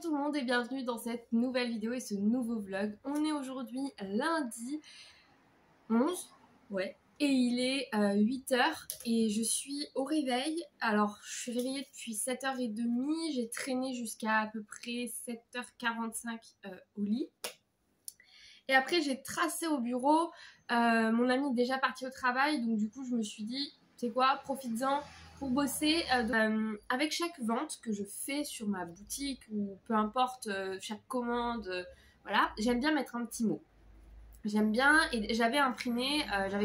tout le monde et bienvenue dans cette nouvelle vidéo et ce nouveau vlog. On est aujourd'hui lundi 11, ouais, et il est 8h et je suis au réveil. Alors je suis réveillée depuis 7h30, j'ai traîné jusqu'à à peu près 7h45 au lit. Et après j'ai tracé au bureau, mon ami est déjà parti au travail, donc du coup je me suis dit, tu sais quoi, profites-en pour bosser. Avec chaque vente que je fais sur ma boutique ou peu importe, chaque commande, voilà, j'aime bien mettre un petit mot. J'aime bien, et j'avais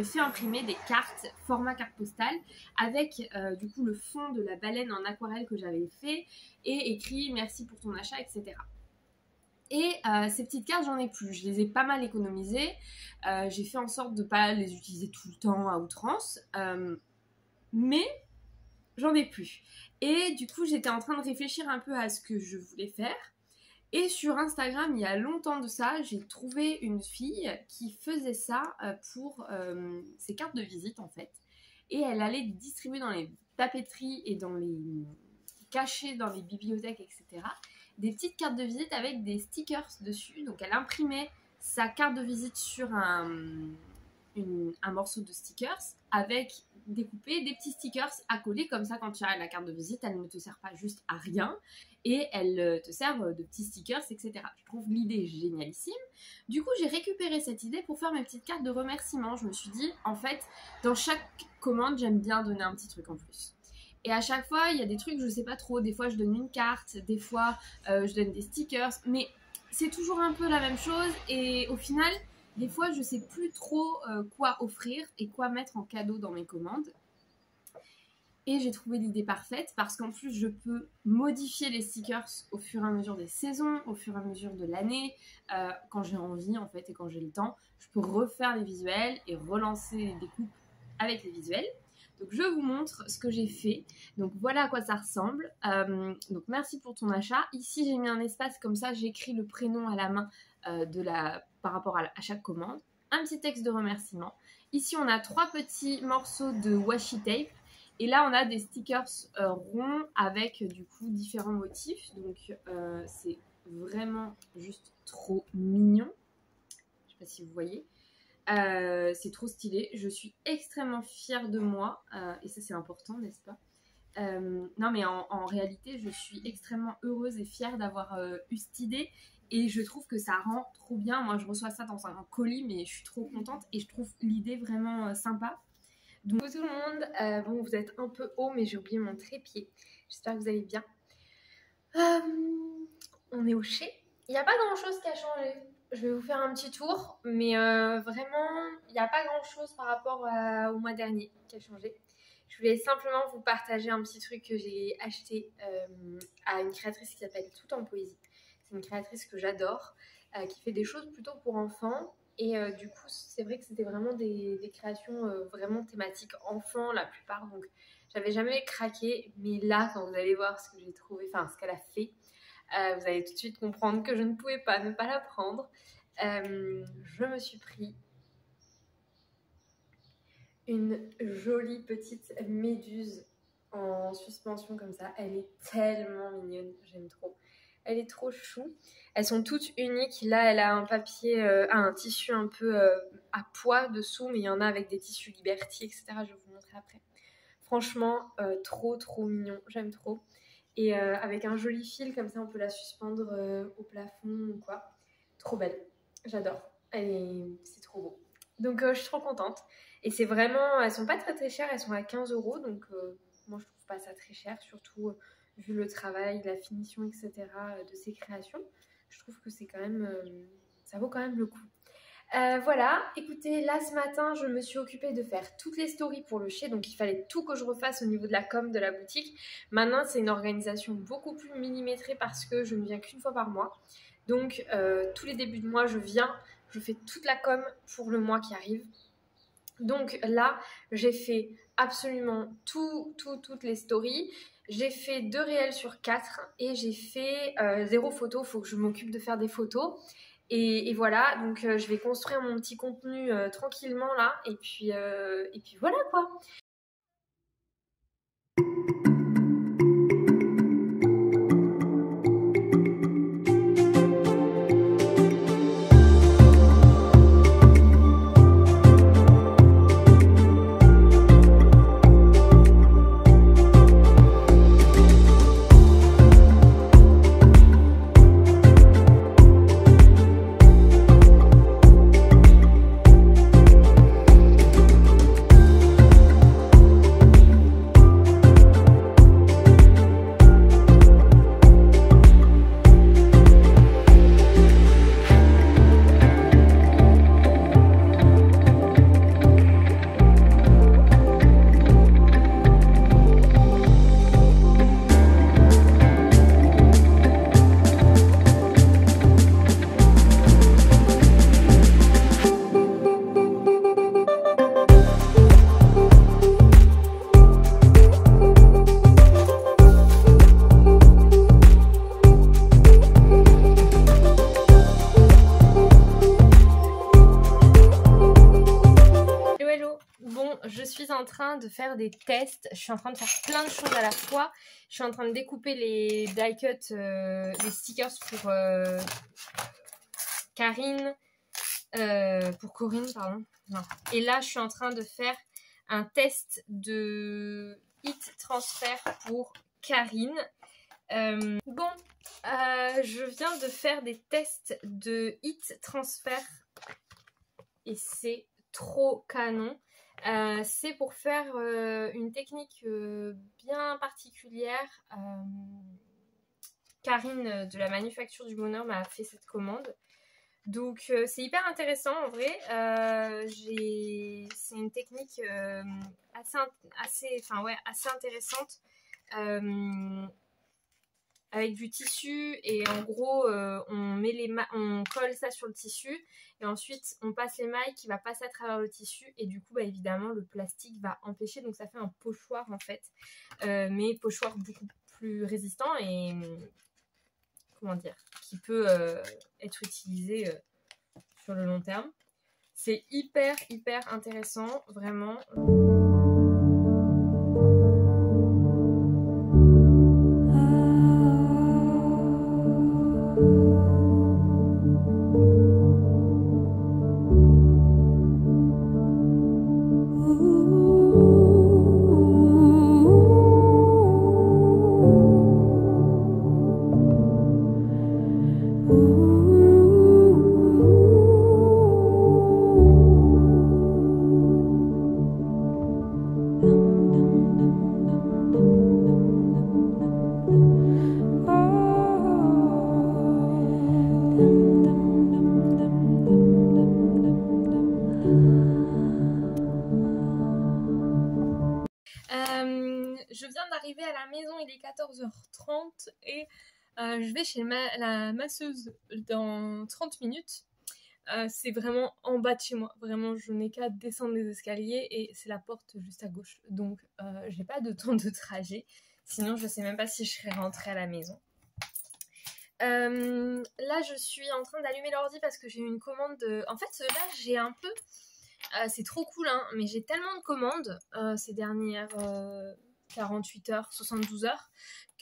fait imprimer des cartes format carte postale avec du coup le fond de la baleine en aquarelle que j'avais fait et écrit merci pour ton achat, etc. Et ces petites cartes, j'en ai plus. Je les ai pas mal économisées. J'ai fait en sorte de ne pas les utiliser tout le temps à outrance. Mais j'en ai plus. Et du coup, j'étais en train de réfléchir un peu à ce que je voulais faire. Et sur Instagram, il y a longtemps de ça, j'ai trouvé une fille qui faisait ça pour ses cartes de visite en fait. Et elle allait distribuer dans les papeteries et dans les cachets dans les bibliothèques, etc. des petites cartes de visite avec des stickers dessus. Donc elle imprimait sa carte de visite sur un morceau de stickers avec découpé des petits stickers à coller, comme ça quand tu as la carte de visite, elle ne te sert pas juste à rien et elle te sert de petits stickers, etc. Je trouve l'idée génialissime. Du coup, j'ai récupéré cette idée pour faire mes petites cartes de remerciement. Je me suis dit, en fait, dans chaque commande, j'aime bien donner un petit truc en plus. Et à chaque fois, il y a des trucs, je sais pas trop. Des fois, je donne une carte, des fois, je donne des stickers. Mais c'est toujours un peu la même chose. Et au final, des fois, je sais plus trop quoi offrir et quoi mettre en cadeau dans mes commandes. Et j'ai trouvé l'idée parfaite parce qu'en plus, je peux modifier les stickers au fur et à mesure des saisons, au fur et à mesure de l'année, quand j'ai envie en fait et quand j'ai le temps. Je peux refaire les visuels et relancer les découpes avec les visuels. Donc je vous montre ce que j'ai fait. Donc voilà à quoi ça ressemble. Donc merci pour ton achat. Ici j'ai mis un espace comme ça, j'écris le prénom à la main par rapport à chaque commande. Un petit texte de remerciement. Ici on a 3 petits morceaux de washi tape. Et là on a des stickers ronds avec du coup différents motifs. Donc c'est vraiment juste trop mignon. Je ne sais pas si vous voyez. C'est trop stylé, je suis extrêmement fière de moi et ça c'est important, n'est-ce pas? Non mais en réalité je suis extrêmement heureuse et fière d'avoir eu cette idée et je trouve que ça rend trop bien. Moi je reçois ça dans un colis mais je suis trop contente et je trouve l'idée vraiment sympa. Donc tout le monde, bon vous êtes un peu haut mais j'ai oublié mon trépied, j'espère que vous allez bien. On est au Chez, il n'y a pas grand chose qui a changé. Je vais vous faire un petit tour, mais vraiment, il n'y a pas grand-chose par rapport au mois dernier qui a changé. Je voulais simplement vous partager un petit truc que j'ai acheté à une créatrice qui s'appelle Tout en Poésie. C'est une créatrice que j'adore, qui fait des choses plutôt pour enfants. Et du coup, c'est vrai que c'était vraiment des créations vraiment thématiques enfants la plupart. Donc, j'avais jamais craqué. Mais là, quand vous allez voir ce que j'ai trouvé, enfin, ce qu'elle a fait, vous allez tout de suite comprendre que je ne pouvais pas ne pas la prendre. Je me suis pris une jolie petite méduse en suspension comme ça. Elle est tellement mignonne, j'aime trop. Elle est trop chou. Elles sont toutes uniques. Là, elle a un papier, un tissu un peu à pois dessous, mais il y en a avec des tissus Liberty, etc. Je vais vous montrer après. Franchement, trop mignon. J'aime trop. Et avec un joli fil, comme ça on peut la suspendre au plafond ou quoi. Trop belle, j'adore. C'est trop beau. Donc je suis trop contente. Et c'est vraiment, elles sont pas très chères, elles sont à 15 €. Donc moi je trouve pas ça très cher, surtout vu le travail, la finition, etc. de ces créations. Je trouve que c'est quand même, ça vaut quand même le coup. Voilà, écoutez, là ce matin je me suis occupée de faire toutes les stories pour le Chez, donc il fallait tout que je refasse au niveau de la com de la boutique. Maintenant c'est une organisation beaucoup plus millimétrée parce que je ne viens qu'une fois par mois. Donc tous les débuts de mois je fais toute la com pour le mois qui arrive. Donc là j'ai fait absolument toutes les stories. J'ai fait 2 réels sur 4 et j'ai fait 0 photo, il faut que je m'occupe de faire des photos. Et voilà, donc je vais construire mon petit contenu tranquillement là, et puis voilà quoi. train de faire des tests, je suis en train de faire plein de choses à la fois. Je suis en train de découper les die cut, les stickers pour Corinne, pardon. Non. Et là, je suis en train de faire un test de heat transfer pour Karine. Je viens de faire des tests de heat transfer et c'est trop canon. C'est pour faire une technique bien particulière. Karine de la Manufacture du Bonheur m'a fait cette commande. Donc c'est hyper intéressant en vrai. C'est une technique assez intéressante. Avec du tissu et en gros on colle ça sur le tissu et ensuite on passe l'émail qui va passer à travers le tissu et du coup bah, évidemment le plastique va empêcher, donc ça fait un pochoir en fait, mais pochoir beaucoup plus résistant et comment dire, qui peut être utilisé sur le long terme. C'est hyper intéressant vraiment. Je viens d'arriver à la maison, il est 14h30 et je vais chez la masseuse dans 30 minutes. C'est vraiment en bas de chez moi, vraiment je n'ai qu'à descendre les escaliers et c'est la porte juste à gauche. Donc j'ai pas de temps de trajet, sinon je sais même pas si je serais rentrée à la maison. Là je suis en train d'allumer l'ordi parce que j'ai eu une commande de... En fait là j'ai un peu... c'est trop cool hein, mais j'ai tellement de commandes ces dernières 48 heures, 72 heures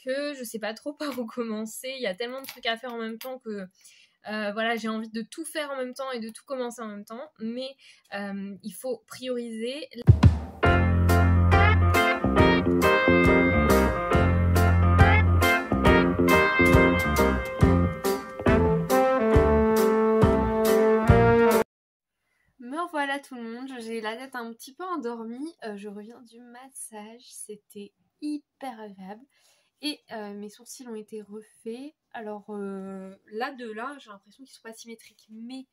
que je sais pas trop par où commencer. Il y a tellement de trucs à faire en même temps que voilà, j'ai envie de tout faire en même temps et de tout commencer en même temps, mais il faut prioriser. Me voilà tout le monde, j'ai la tête un petit peu endormie, je reviens du massage, c'était hyper agréable et mes sourcils ont été refaits. Alors là j'ai l'impression qu'ils sont pas symétriques, mais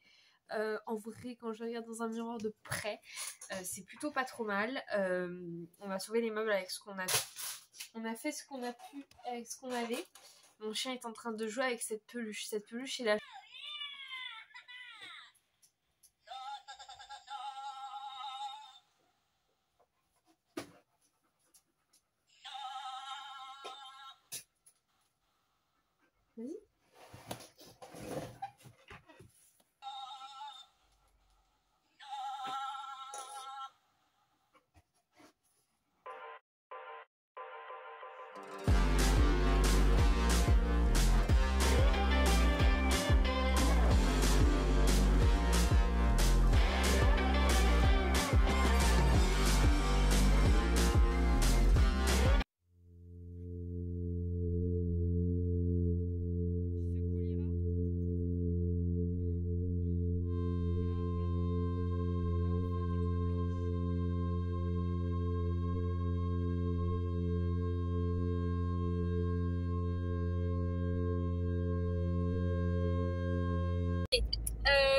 en vrai quand je regarde dans un miroir de près c'est plutôt pas trop mal. On va sauver les meubles avec ce qu'on a. On a fait ce qu'on a pu avec ce qu'on avait. Mon chien est en train de jouer avec cette peluche est la... Vas-y.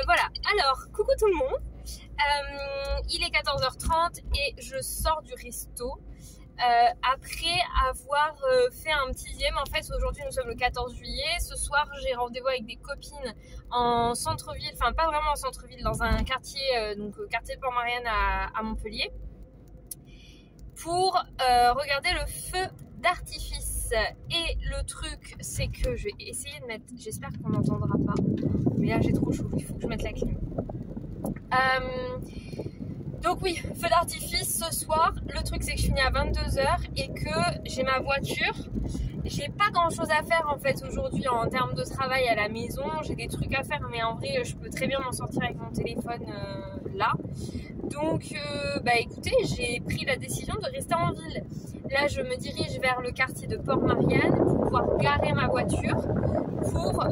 Voilà, alors coucou tout le monde, il est 14h30 et je sors du resto après avoir fait un petit diem. En fait aujourd'hui nous sommes le 14 juillet, ce soir j'ai rendez-vous avec des copines en centre-ville, enfin pas vraiment en centre-ville, dans un quartier, donc quartier Port-Marianne à Montpellier, pour regarder le feu d'artifice. Et le truc c'est que je vais essayer de mettre, j'espère qu'on n'entendra pas, mais là j'ai trop chaud, il faut que je mette la clim. Donc oui, feu d'artifice ce soir. Le truc c'est que je finis à 22 h et que j'ai ma voiture. J'ai pas grand chose à faire en fait aujourd'hui en termes de travail à la maison. J'ai des trucs à faire mais en vrai je peux très bien m'en sortir avec mon téléphone là. Donc bah écoutez, j'ai pris la décision de rester en ville. Là je me dirige vers le quartier de Port-Marianne pour pouvoir garer ma voiture, pour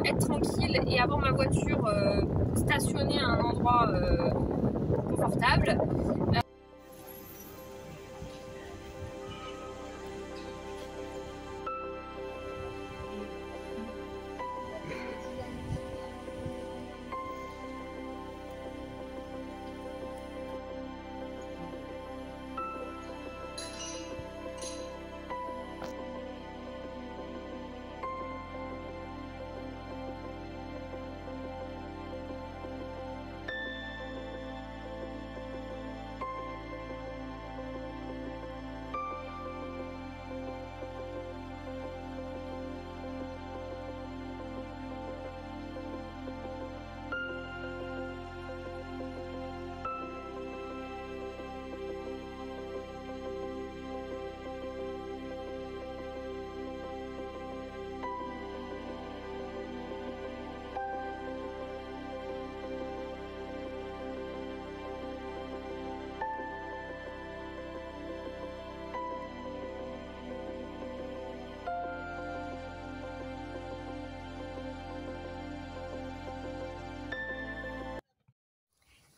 être tranquille et avoir ma voiture stationnée à un endroit confortable.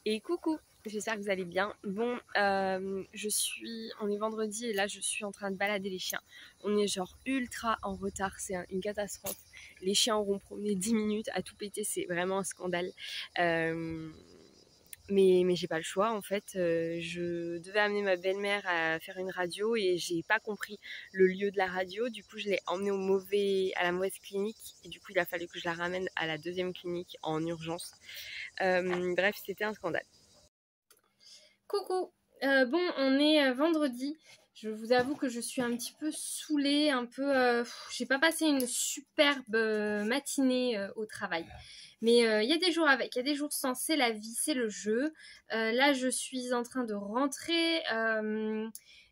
Et coucou, j'espère que vous allez bien. Bon, on est vendredi et là je suis en train de balader les chiens. On est genre ultra en retard, c'est une catastrophe. Les chiens auront promené 10 minutes à tout péter, c'est vraiment un scandale. Mais j'ai pas le choix en fait. Je devais amener ma belle-mère à faire une radio et j'ai pas compris le lieu de la radio. Du coup, je l'ai emmenée à la mauvaise clinique et du coup, il a fallu que je la ramène à la deuxième clinique en urgence. Bref, c'était un scandale. Coucou, bon, on est vendredi. Je vous avoue que je suis un petit peu saoulée, j'ai pas passé une superbe matinée au travail. Mais il y a des jours avec, il y a des jours sans, c'est la vie, c'est le jeu. Là, je suis en train de rentrer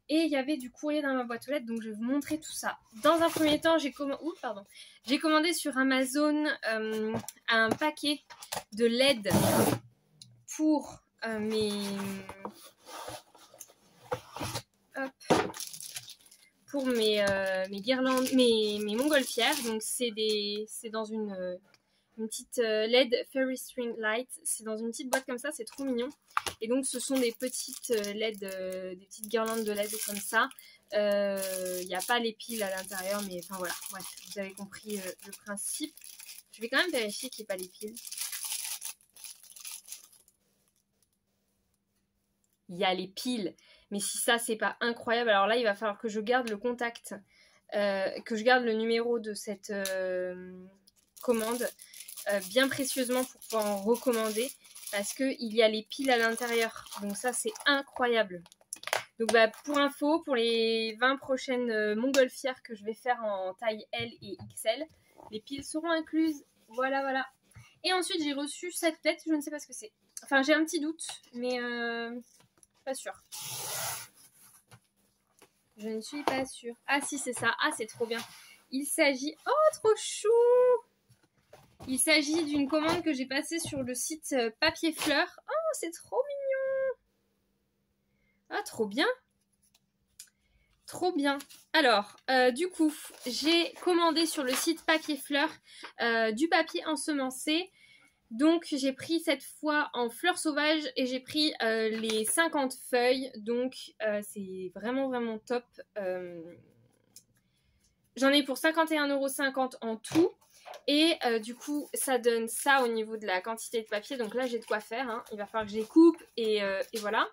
et il y avait du courrier dans ma boîte aux lettres, donc je vais vous montrer tout ça. Dans un premier temps, j'ai commandé sur Amazon un paquet de LED pour mes guirlandes, mes montgolfières. Donc c'est dans une petite LED Fairy String Light. C'est dans une petite boîte comme ça, c'est trop mignon. Et donc ce sont des petites LED, des petites guirlandes de LED comme ça. Il n'y a pas les piles à l'intérieur, mais enfin voilà, bref, vous avez compris le principe. Je vais quand même vérifier qu'il n'y ait pas les piles. Il y a les piles, mais si ça c'est pas incroyable, alors là il va falloir que je garde le contact, que je garde le numéro de cette commande bien précieusement pour pouvoir en recommander, parce qu'il y a les piles à l'intérieur, donc ça c'est incroyable. Donc bah, pour info, pour les 20 prochaines montgolfières que je vais faire en taille L et XL, les piles seront incluses, voilà. Et ensuite j'ai reçu cette tête, je ne sais pas ce que c'est, enfin j'ai un petit doute, mais pas sûre. Je ne suis pas sûre. Ah si, c'est ça. Ah, c'est trop bien. Il s'agit... Oh, trop chou! Il s'agit d'une commande que j'ai passée sur le site Papier Fleur. Oh, c'est trop mignon! Ah, trop bien! Trop bien. Alors, du coup, j'ai commandé sur le site Papier Fleur du papier ensemencé. Donc j'ai pris cette fois en fleurs sauvages et j'ai pris les 50 feuilles, donc c'est vraiment top. J'en ai pour 51,50 € en tout et du coup ça donne ça au niveau de la quantité de papier, donc là j'ai de quoi faire, hein. Il va falloir que je les coupe et voilà.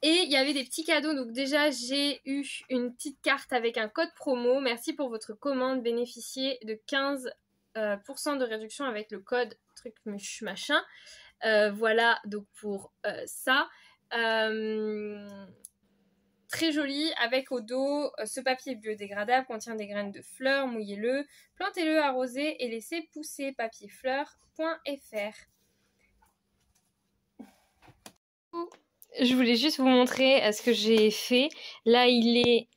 Et il y avait des petits cadeaux, donc déjà j'ai eu une petite carte avec un code promo. Merci pour votre commande, bénéficiez de 15% de réduction avec le code truc machin. Voilà donc pour ça. Très joli, avec au dos ce papier biodégradable contient des graines de fleurs, mouillez-le, plantez-le, arrosez et laissez pousser. Papierfleur.fr. je voulais juste vous montrer ce que j'ai fait. Là, il est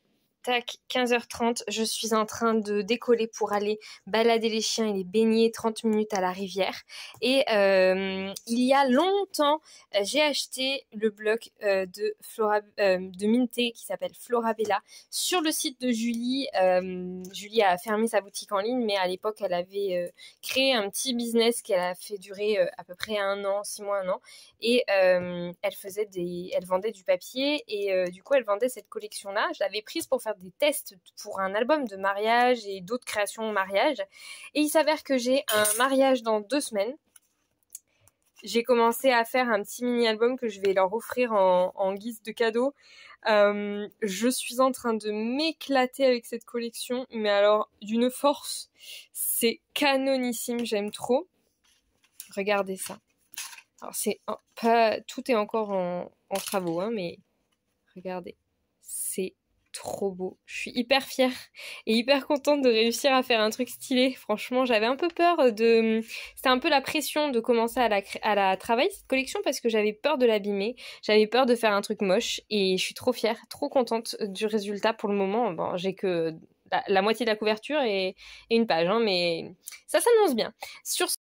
tac, 15h30. Je suis en train de décoller pour aller balader les chiens et les baigner 30 minutes à la rivière. Et il y a longtemps, j'ai acheté le bloc de Minté qui s'appelle Florabella sur le site de Julie. Julie a fermé sa boutique en ligne, mais à l'époque, elle avait créé un petit business qu'elle a fait durer à peu près 1 an, 6 mois, 1 an. Et elle vendait du papier et du coup, elle vendait cette collection-là. Je l'avais prise pour faire des tests pour un album de mariage et d'autres créations mariage. Et il s'avère que j'ai un mariage dans 2 semaines. J'ai commencé à faire un petit mini-album que je vais leur offrir en guise de cadeau. Je suis en train de m'éclater avec cette collection, mais alors d'une force, c'est canonissime, j'aime trop. Regardez ça. Alors tout est encore en travaux, hein, mais regardez, c'est trop beau. Je suis hyper fière et hyper contente de réussir à faire un truc stylé. Franchement, j'avais un peu peur c'était un peu la pression de commencer à la travailler cette collection parce que j'avais peur de l'abîmer, j'avais peur de faire un truc moche et je suis trop fière, trop contente du résultat pour le moment. Bon, j'ai que la moitié de la couverture et une page, hein, mais ça s'annonce bien. Sur ce...